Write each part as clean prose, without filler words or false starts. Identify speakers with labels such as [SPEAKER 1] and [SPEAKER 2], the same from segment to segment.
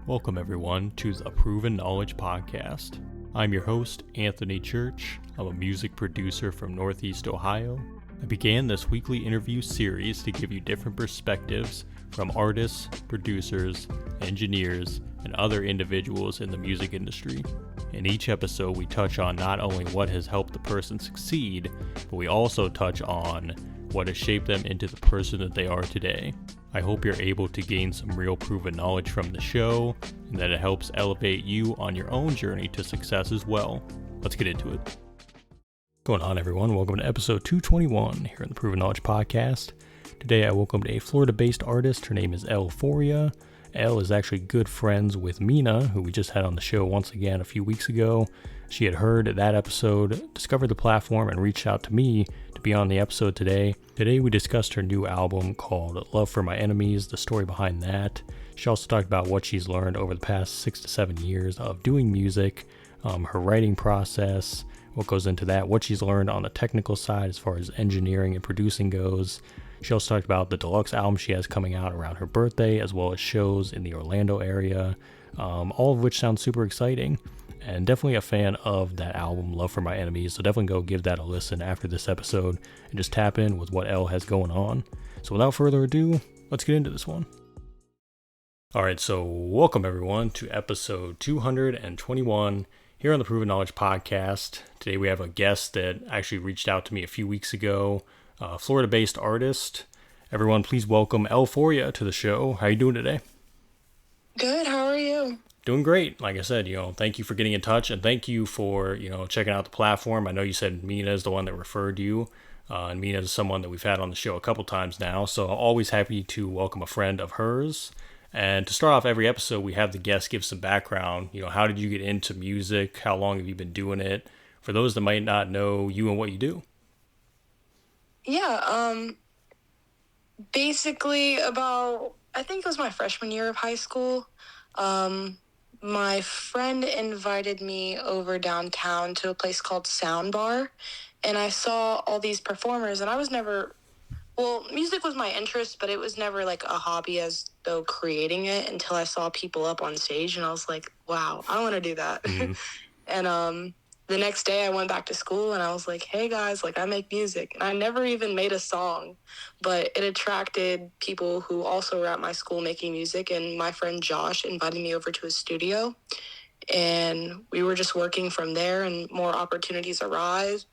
[SPEAKER 1] Welcome everyone to the Proven Knowledge Podcast. I'm your host, Anthony Church. I'm a music producer from Northeast Ohio. I began this weekly interview series to give you different perspectives from artists, producers, engineers, and other individuals in the music industry. In each episode, we touch on not only what has helped the person succeed, but we also touch on what has shaped them into the person that they are today. I hope you're able to gain some real proven knowledge from the show, and that it helps elevate you on your own journey to success as well. Let's get into it. What's going on, everyone? Welcome to episode 221 here in the Proven Knowledge Podcast. Today I welcomed a Florida-based artist. Her name is Ellephoria. Elle is actually good friends with MYNA, who we just had on the show once again a few weeks ago. She had heard that episode, discovered the platform, and reached out to me to be on the episode today. Today we discussed her new album called Love for My Enemies, the story behind that. She also talked about what she's learned over the past 6 to 7 years of doing music, her writing process, what goes into that, what she's learned on the technical side as far as engineering and producing goes. She also talked about the deluxe album she has coming out around her birthday, as well as shows in the Orlando area, all of which sounds super exciting. And definitely a fan of that album, Love for My Enemies, so definitely go give that a listen after this episode and just tap in with what Elle has going on. So without further ado, let's get into this one. Alright, so welcome everyone to episode 221 here on the Proven Knowledge Podcast. Today we have a guest that actually reached out to me a few weeks ago, a Florida-based artist. Everyone, please welcome Ellephoria to the show. How are you doing today?
[SPEAKER 2] Good, how are you?
[SPEAKER 1] Doing great. Like I said, thank you for getting in touch, and thank you for, checking out the platform. I know you said MYNA is the one that referred you, and MYNA is someone that we've had on the show a couple times now, so always happy to welcome a friend of hers. And to start off every episode, we have the guest give some background. How did you get into music? How long have you been doing it? For those that might not know you and what you do.
[SPEAKER 2] Yeah, basically I think it was my freshman year of high school. My friend invited me over downtown to a place called Soundbar, and I saw all these performers, and I was never, music was my interest, but it was never like a hobby as though creating it until I saw people up on stage, and I was like, wow, I want to do that. Mm-hmm. And the next day I went back to school and I was like, hey guys, I make music. And I never even made a song, but it attracted people who also were at my school making music. And my friend Josh invited me over to his studio, and we were just working from there, and more opportunities arise.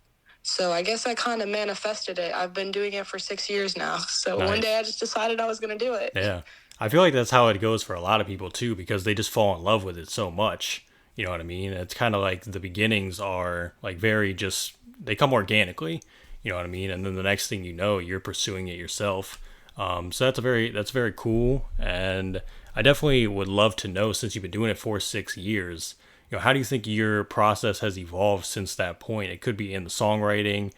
[SPEAKER 2] So I guess I kind of manifested it. I've been doing it for 6 years now. So nice. One day I just decided I was going to do it.
[SPEAKER 1] Yeah. I feel like that's how it goes for a lot of people too, because they just fall in love with it so much. You know what I mean? It's kind of like the beginnings are they come organically, you know what I mean? And then the next thing you know, you're pursuing it yourself. So that's very cool. And I definitely would love to know, since you've been doing it for 6 years, how do you think your process has evolved since that point? It could be in the songwriting,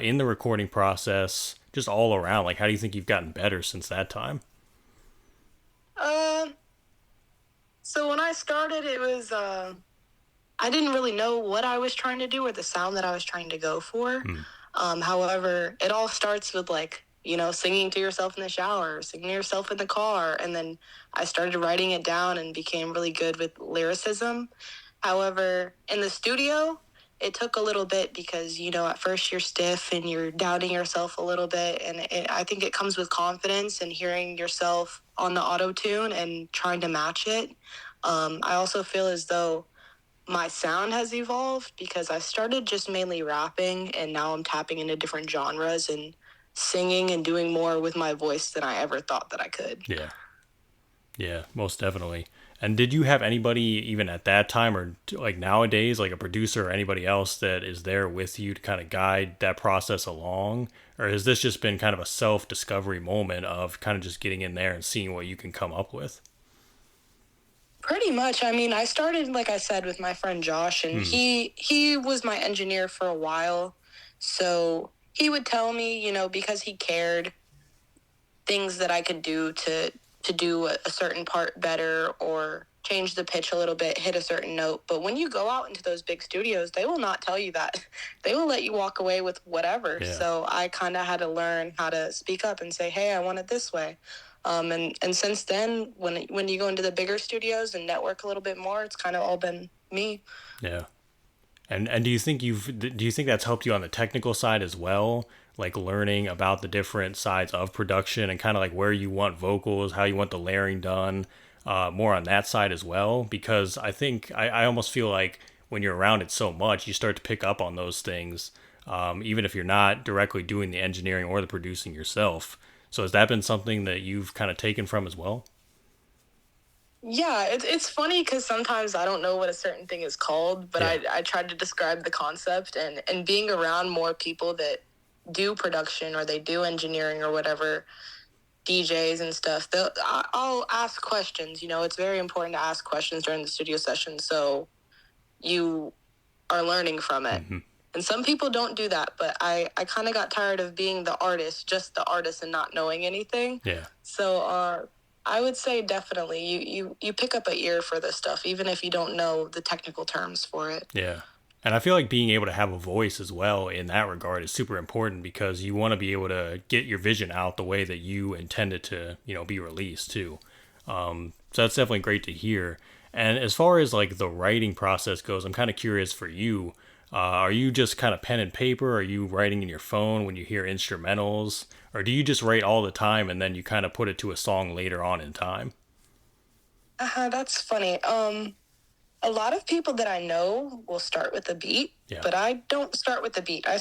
[SPEAKER 1] in the recording process, just all around. How do you think you've gotten better since that time?
[SPEAKER 2] So when I started, it was, I didn't really know what I was trying to do or the sound that I was trying to go for. However, it all starts with singing to yourself in the shower, singing to yourself in the car. And then I started writing it down and became really good with lyricism. However, in the studio, it took a little bit because, at first you're stiff and you're doubting yourself a little bit. And I think it comes with confidence and hearing yourself on the auto-tune and trying to match it. I also feel as though my sound has evolved because I started just mainly rapping, and now I'm tapping into different genres and singing and doing more with my voice than I ever thought that I could.
[SPEAKER 1] Yeah, most definitely. And did you have anybody even at that time, or nowadays, like a producer or anybody else that is there with you to kind of guide that process along? Or has this just been kind of a self-discovery moment of kind of just getting in there and seeing what you can come up with?
[SPEAKER 2] Pretty much. I mean, I started, like I said, with my friend Josh, and he was my engineer for a while. So he would tell me, because he cared, things that I could do to do a certain part better or change the pitch a little bit, hit a certain note. But when you go out into those big studios, they will not tell you that. They will let you walk away with whatever. Yeah. So I kind of had to learn how to speak up and say, hey, I want it this way. And since then, when you go into the bigger studios and network a little bit more, it's kind of all been me.
[SPEAKER 1] Yeah. And do you think that's helped you on the technical side as well? Like learning about the different sides of production and kind of like where you want vocals, how you want the layering done, more on that side as well? Because I think I almost feel like when you're around it so much, you start to pick up on those things, even if you're not directly doing the engineering or the producing yourself. So has that been something that you've kind of taken from as well?
[SPEAKER 2] Yeah, it's funny because sometimes I don't know what a certain thing is called, but
[SPEAKER 1] Yeah.
[SPEAKER 2] I tried to describe the concept, and being around more people that do production or they do engineering or whatever, DJs and stuff, I'll ask questions. It's very important to ask questions during the studio session so you are learning from it.
[SPEAKER 1] Mm-hmm.
[SPEAKER 2] And some people don't do that, but I kind of got tired of being the artist, just the artist, and not knowing anything.
[SPEAKER 1] Yeah.
[SPEAKER 2] So I would say definitely you pick up an ear for this stuff, even if you don't know the technical terms for it.
[SPEAKER 1] Yeah. And I feel like being able to have a voice as well in that regard is super important because you want to be able to get your vision out the way that you intend it to, be released too. So that's definitely great to hear. And as far as like the writing process goes, I'm kind of curious for you. Are you just kind of pen and paper? Are you writing in your phone when you hear instrumentals? Or do you just write all the time and then you kind of put it to a song later on in time?
[SPEAKER 2] That's funny. A lot of people that I know will start with a beat,
[SPEAKER 1] Yeah.
[SPEAKER 2] but I don't start with the beat. I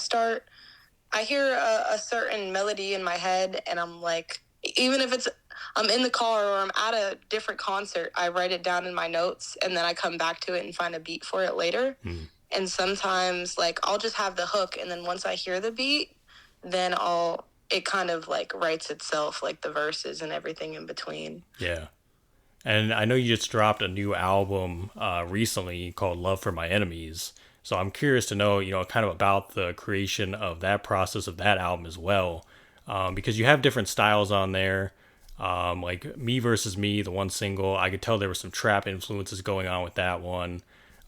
[SPEAKER 2] hear a certain melody in my head, and I'm like, even if I'm in the car or I'm at a different concert, I write it down in my notes, and then I come back to it and find a beat for it later. And sometimes, like, I'll just have the hook, and then once I hear the beat, then it kind of, like, writes itself, like, the verses and everything in between.
[SPEAKER 1] Yeah. And I know you just dropped a new album recently called Love for My Enemies. So I'm curious to know, kind of about the creation of that process of that album as well. Because you have different styles on there. Like Me Versus Me, the one single, I could tell there were some trap influences going on with that one.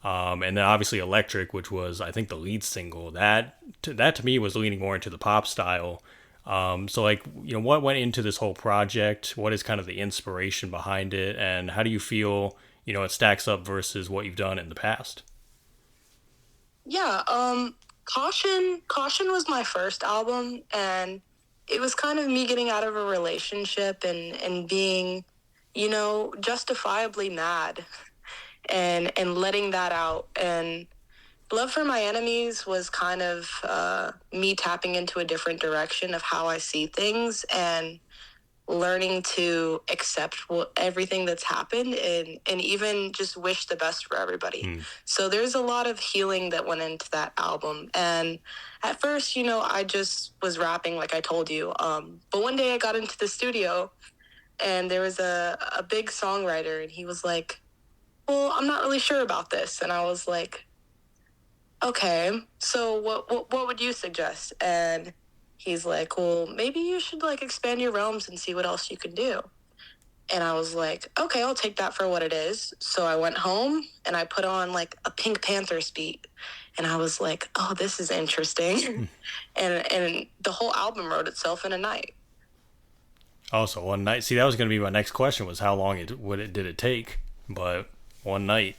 [SPEAKER 1] And then obviously Electric, which was, I think, the lead single. That to me was leaning more into the pop style. So like, what went into this whole project? What is kind of the inspiration behind it? And how do you feel, it stacks up versus what you've done in the past?
[SPEAKER 2] Yeah, Caution was my first album, and it was kind of me getting out of a relationship and being, justifiably mad and letting that out. And Love for My Enemies was kind of me tapping into a different direction of how I see things and learning to accept everything that's happened and even just wish the best for everybody. So there's a lot of healing that went into that album. And at first, I just was rapping like I told you. But one day I got into the studio and there was a big songwriter, and he was like, well, I'm not really sure about this. And I was like, okay, so what would you suggest? And he's like, well, maybe you should like expand your realms and see what else you can do. And I was like, okay, I'll take that for what it is. So I went home and I put on like a Pink Panthers beat. And I was like, oh, this is interesting. and the whole album wrote itself in a night.
[SPEAKER 1] Oh, so one night. See, that was going to be my next question was how long did it take? But one night.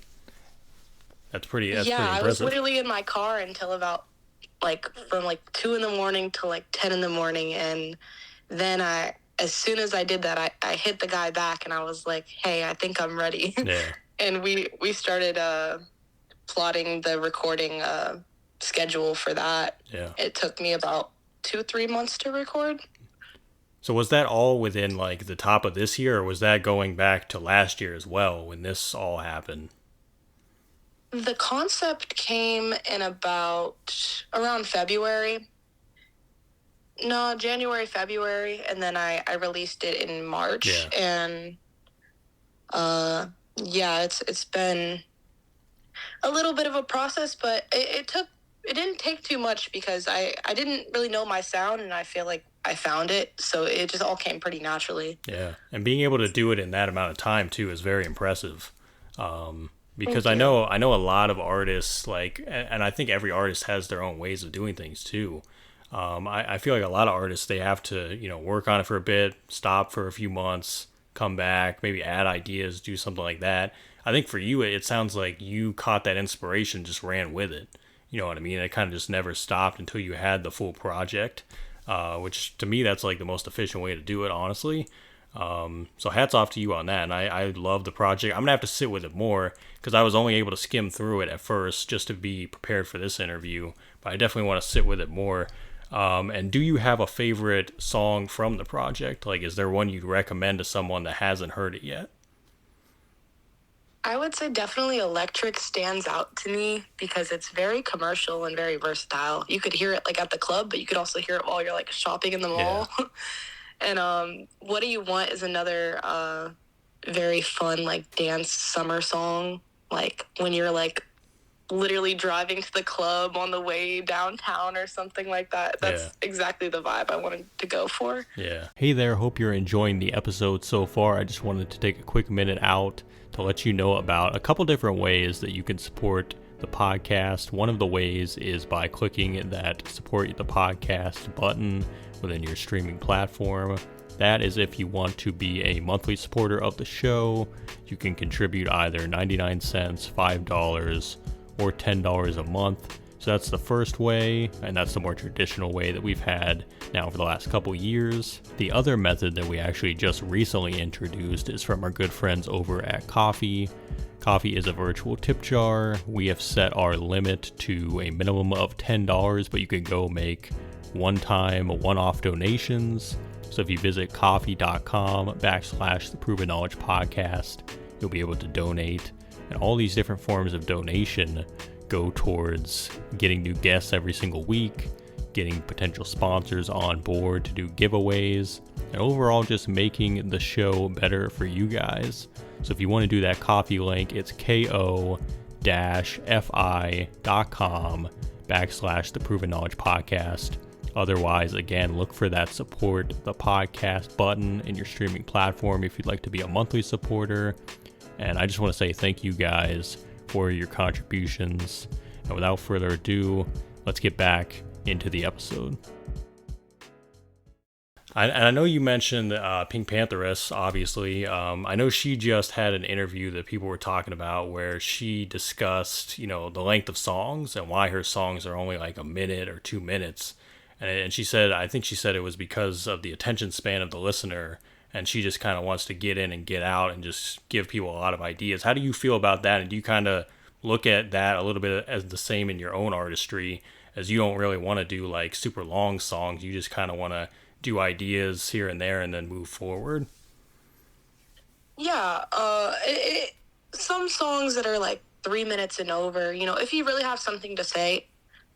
[SPEAKER 1] That's pretty impressive.
[SPEAKER 2] I was literally in my car until about from 2 a.m. to 10 a.m. And then as soon as I did that, I hit the guy back and I was like, hey, I think I'm ready.
[SPEAKER 1] Yeah.
[SPEAKER 2] And we started plotting the recording schedule for that.
[SPEAKER 1] Yeah.
[SPEAKER 2] It took me about 2-3 months to record.
[SPEAKER 1] So was that all within like the top of this year, or was that going back to last year as well when this all happened?
[SPEAKER 2] The concept came in around February. No, January, February, and then I released it in March.
[SPEAKER 1] Yeah.
[SPEAKER 2] And it's been a little bit of a process, but it didn't take too much because I didn't really know my sound, and I feel like I found it, so it just all came pretty naturally.
[SPEAKER 1] Yeah, and being able to do it in that amount of time too is very impressive. Because I know a lot of artists, and I think every artist has their own ways of doing things too. I feel like a lot of artists, they have to, work on it for a bit, stop for a few months, come back, maybe add ideas, do something like that. I think for you, it sounds like you caught that inspiration, just ran with it. You know what I mean? It kind of just never stopped until you had the full project, which to me, that's like the most efficient way to do it, honestly. So hats off to you on that. And I love the project. I'm going to have to sit with it more because I was only able to skim through it at first just to be prepared for this interview. But I definitely want to sit with it more. And do you have a favorite song from the project? Like, is there one you'd recommend to someone that hasn't heard it yet?
[SPEAKER 2] I would say definitely Electric stands out to me because it's very commercial and very versatile. You could hear it like at the club, but you could also hear it while you're like shopping in the mall. Yeah. And What Do You Want is another very fun like dance summer song. Like when you're like literally driving to the club on the way downtown or something like that. That's exactly the vibe I wanted to go for.
[SPEAKER 1] Yeah. Hey there, hope you're enjoying the episode so far. I just wanted to take a quick minute out to let you know about a couple different ways that you can support the podcast. One of the ways is by clicking that support the podcast button within your streaming platform. That is if you want to be a monthly supporter of the show. You can contribute either 99 cents, $5, or $10 a month. So that's the first way, and that's the more traditional way that we've had now for the last couple years. The other method that we actually just recently introduced is from our good friends over at Ko-fi. Ko-fi is a virtual tip jar. We have set our limit to a minimum of $10, but you can go make one-time, one-off donations. So if you visit ko-fi.com/the Proven Knowledge Podcast, you'll be able to donate. And all these different forms of donation go towards getting new guests every single week, getting potential sponsors on board to do giveaways, and overall just making the show better for you guys. So if you want to do that Ko-fi link, it's ko-fi.com/the Proven Knowledge Podcast. Otherwise, again, look for that support the podcast button in your streaming platform if you'd like to be a monthly supporter. And I just want to say thank you guys for your contributions. And without further ado, let's get back into the episode. I know you mentioned Pink Pantheress, obviously. I know she just had an interview that people were talking about where she discussed, the length of songs and why her songs are only like a minute or 2 minutes. And she said, I think she said it was because of the attention span of the listener. And she just kind of wants to get in and get out and just give people a lot of ideas. How do you feel about that? And do you kind of look at that a little bit as the same in your own artistry, as you don't really want to do like super long songs? You just kind of want to do ideas here and there and then move forward?
[SPEAKER 2] Yeah. Some songs that are like 3 minutes and over, if you really have something to say,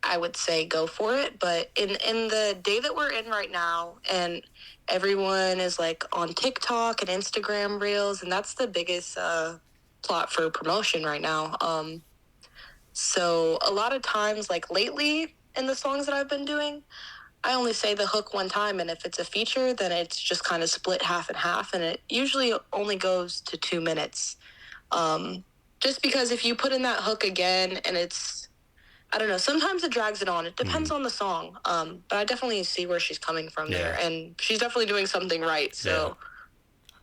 [SPEAKER 2] I would say go for it. But in the day that we're in right now, and everyone is like on TikTok and Instagram Reels, and that's the biggest plot for promotion right now. So a lot of times, like lately in the songs that I've been doing, I only say the hook one time, and if it's a feature, then it's just kind of split half and half, and it usually only goes to 2 minutes. Just because if you put in that hook again and it's, I don't know, sometimes it drags it on. It depends on the song. But I definitely see where she's coming from there, and she's definitely doing something right. So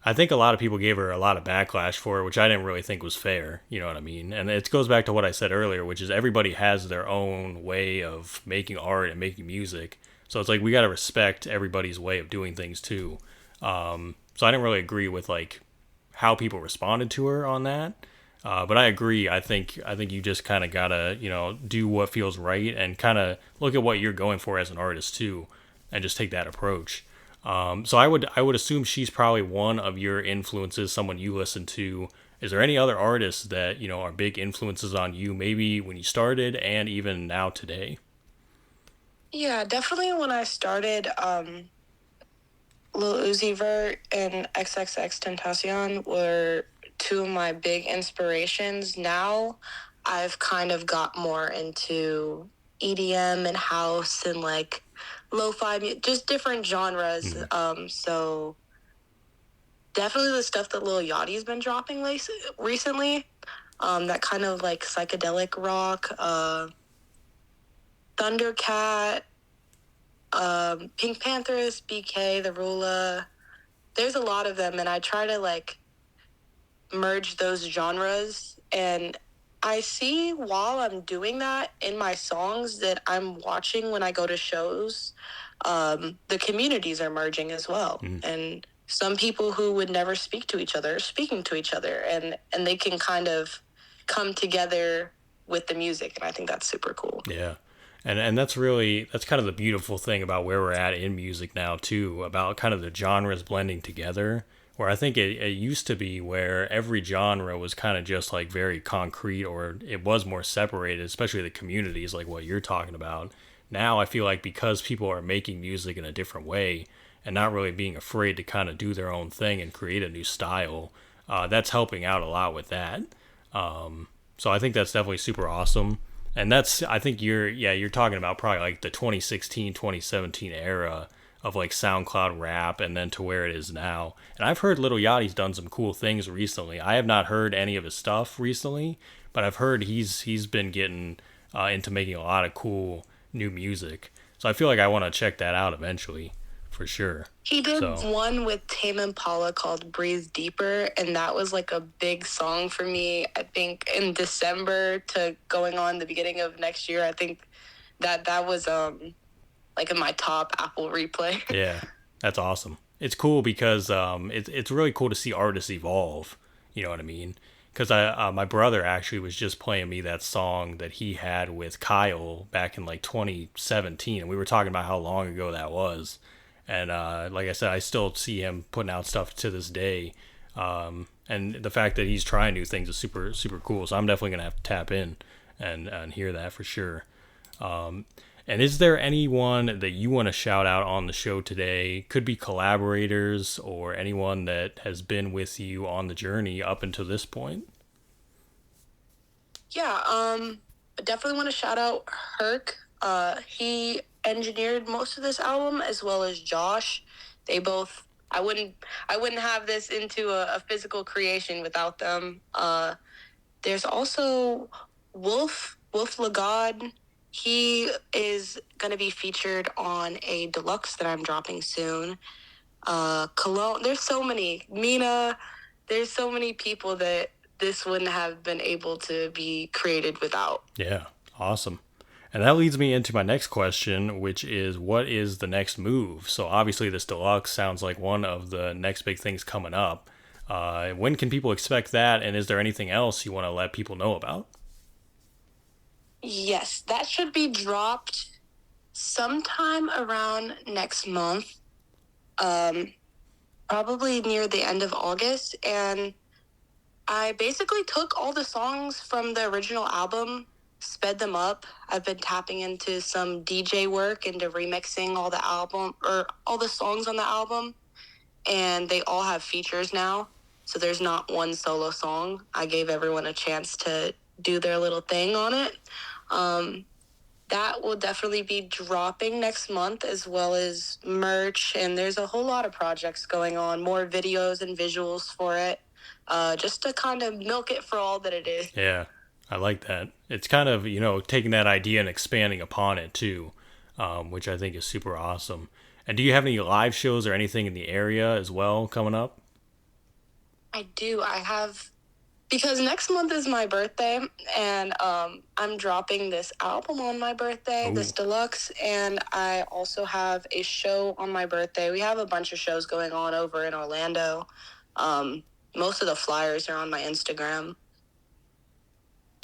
[SPEAKER 1] I think a lot of people gave her a lot of backlash for it, which I didn't really think was fair. You know what I mean? And it goes back to what I said earlier, which is everybody has their own way of making art and making music. So it's like we got to respect everybody's way of doing things too. So I didn't really agree with like how people responded to her on that. But I agree. I think you just kind of gotta, do what feels right and kind of look at what you're going for as an artist too, and just take that approach. So I would assume she's probably one of your influences, someone you listen to. Is there any other artists that are big influences on you, maybe when you started and even now today?
[SPEAKER 2] Yeah, definitely. When I started, Lil Uzi Vert and XXXTentacion were two of my big inspirations. Now I've kind of got more into EDM and house and like lo-fi, just different genres. So definitely the stuff that Lil Yachty's been dropping recently, that kind of like psychedelic rock, Thundercat, Pink Panthers, BK, The Rula. There's a lot of them, and I try to like merge those genres. And I see while I'm doing that in my songs that I'm watching when I go to shows, the communities are merging as well. And some people who would never speak to each other are speaking to each other, and they can kind of come together with the music. And I think that's super cool.
[SPEAKER 1] Yeah. And that's kind of the beautiful thing about where we're at in music now too, about kind of the genres blending together, where I think it used to be where every genre was kind of just like very concrete, or it was more separated, especially the communities like what you're talking about. Now I feel like because people are making music in a different way and not really being afraid to kind of do their own thing and create a new style, that's helping out a lot with that. So I think that's definitely super awesome. And I think you're talking about probably like the 2016, 2017 era of like SoundCloud rap, and then to where it is now. And I've heard Lil Yachty's done some cool things recently. I have not heard any of his stuff recently, but I've heard he's been getting into making a lot of cool new music. So I feel like I want to check that out eventually, for sure.
[SPEAKER 2] He did one with Tame Impala called Breathe Deeper, and that was like a big song for me, I think, in December to going on the beginning of next year. I think that was like in my top Apple replay.
[SPEAKER 1] Yeah, that's awesome. It's cool because it's really cool to see artists evolve. You know what I mean? Because my brother actually was just playing me that song that he had with Kyle back in like 2017, and we were talking about how long ago that was. And like I said, I still see him putting out stuff to this day. And the fact that he's trying new things is super, super cool. So I'm definitely going to have to tap in and hear that for sure. And is there anyone that you want to shout out on the show today? Could be collaborators or anyone that has been with you on the journey up until this point.
[SPEAKER 2] Yeah, I definitely want to shout out Herc. He engineered most of this album, as well as Josh. They both, I wouldn't have this into a physical creation without them. There's also Wolf Lagod. He is going to be featured on a deluxe that I'm dropping soon. Cologne, there's so many. MYNA, there's so many people that this wouldn't have been able to be created without.
[SPEAKER 1] Yeah, awesome. And that leads me into my next question, which is, what is the next move? So obviously this deluxe sounds like one of the next big things coming up. When can people expect that? And is there anything else you want to let people know about?
[SPEAKER 2] Yes, that should be dropped sometime around next month. Probably near the end of August. And I basically took all the songs from the original album, sped them up. I've been tapping into some DJ work, into remixing all the songs on the album, and they all have features now. So there's not one solo song. I gave everyone a chance to do their little thing on it. That will definitely be dropping next month, as well as merch, and there's a whole lot of projects going on, more videos and visuals for it, just to kind of milk it for all that it is.
[SPEAKER 1] Yeah, I like that. It's kind of, taking that idea and expanding upon it too, which I think is super awesome. And do you have any live shows or anything in the area as well coming up?
[SPEAKER 2] I do. I have, because next month is my birthday, and I'm dropping this album on my birthday, this deluxe, and I also have a show on my birthday. We have a bunch of shows going on over in Orlando. Most of the flyers are on my Instagram.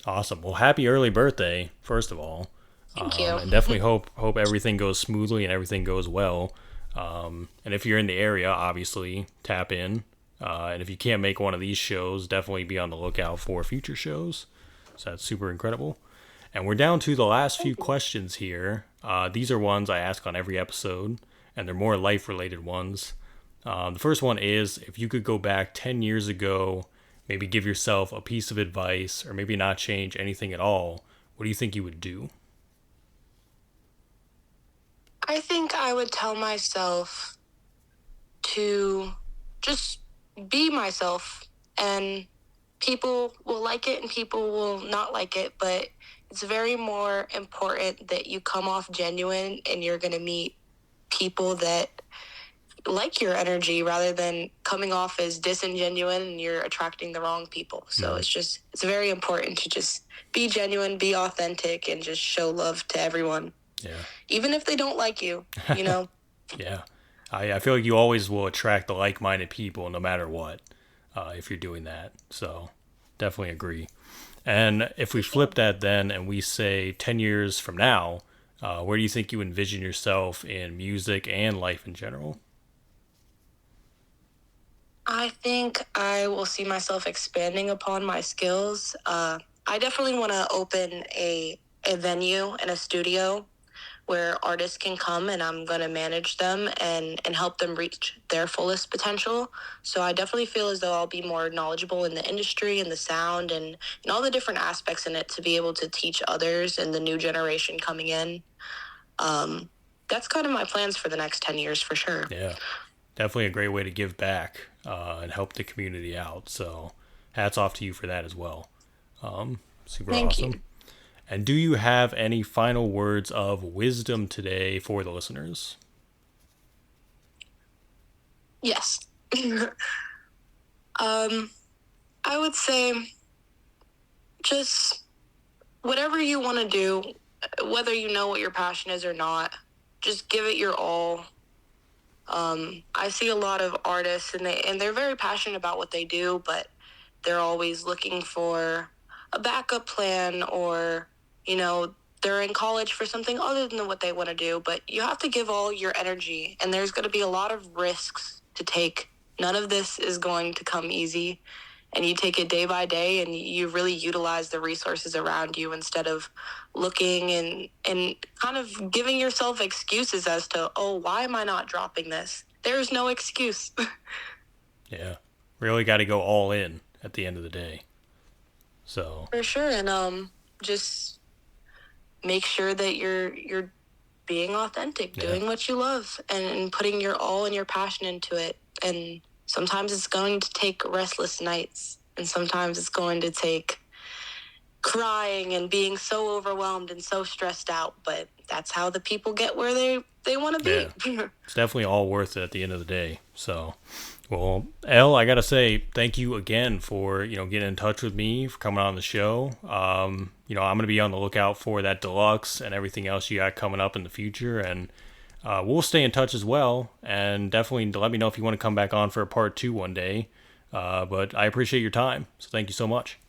[SPEAKER 1] Awesome. Well, happy early birthday, first of all.
[SPEAKER 2] Thank you.
[SPEAKER 1] And definitely hope everything goes smoothly and everything goes well. And if you're in the area, obviously, tap in. And if you can't make one of these shows, definitely be on the lookout for future shows. So that's super incredible. And we're down to the last few questions here. These are ones I ask on every episode, and they're more life-related ones. The first one is, if you could go back 10 years ago, maybe give yourself a piece of advice, or maybe not change anything at all, what do you think you would do?
[SPEAKER 2] I think I would tell myself to just be myself, and people will like it and people will not like it, but it's very more important that you come off genuine, and you're going to meet people that like your energy rather than coming off as disingenuous and you're attracting the wrong people. So it's very important to just be genuine, be authentic, and just show love to everyone.
[SPEAKER 1] Yeah.
[SPEAKER 2] Even if they don't like you, you know?
[SPEAKER 1] Yeah. I feel like you always will attract the like-minded people no matter what, if you're doing that. So definitely agree. And if we flip that then and we say 10 years from now, where do you think you envision yourself in music and life in general?
[SPEAKER 2] I think I will see myself expanding upon my skills. I definitely want to open a venue and a studio where artists can come, and I'm going to manage them and help them reach their fullest potential. So I definitely feel as though I'll be more knowledgeable in the industry and the sound and all the different aspects in it to be able to teach others and the new generation coming in. That's kind of my plans for the next 10 years for sure.
[SPEAKER 1] Yeah, definitely a great way to give back and help the community out. So hats off to you for that as well. Super
[SPEAKER 2] Thank
[SPEAKER 1] awesome.
[SPEAKER 2] you.
[SPEAKER 1] And do you have any final words of wisdom today for the listeners?
[SPEAKER 2] Yes. I would say just whatever you want to do, whether you know what your passion is or not, just give it your all. I see a lot of artists and they're very passionate about what they do, but they're always looking for a backup plan or, they're in college for something other than what they want to do, but you have to give all your energy and there's going to be a lot of risks to take. None of this is going to come easy, and you take it day by day and you really utilize the resources around you instead of looking and kind of giving yourself excuses as to, oh, why am I not dropping this? There's no excuse.
[SPEAKER 1] Yeah, really got to go all in at the end of the day. So
[SPEAKER 2] for sure. And just make sure that you're being authentic, doing what you love and putting your all and your passion into it. And sometimes it's going to take restless nights, and sometimes it's going to take crying and being so overwhelmed and so stressed out, but that's how the people get where they want to be.
[SPEAKER 1] Yeah. It's definitely all worth it at the end of the day. So, well, Elle, I gotta say thank you again for getting in touch with me, for coming on the show. I'm gonna be on the lookout for that deluxe and everything else you got coming up in the future, and we'll stay in touch as well. And definitely let me know if you want to come back on for a part 2 one day. But I appreciate your time, so thank you so much.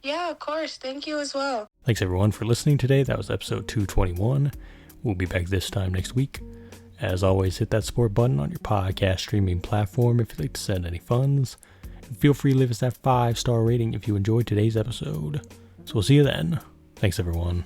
[SPEAKER 2] Yeah, of course. Thank you as well.
[SPEAKER 1] Thanks everyone for listening today. That was episode 221. We'll be back this time next week. As always, hit that support button on your podcast streaming platform if you'd like to send any funds. And feel free to leave us that 5-star rating if you enjoyed today's episode. So we'll see you then. Thanks everyone.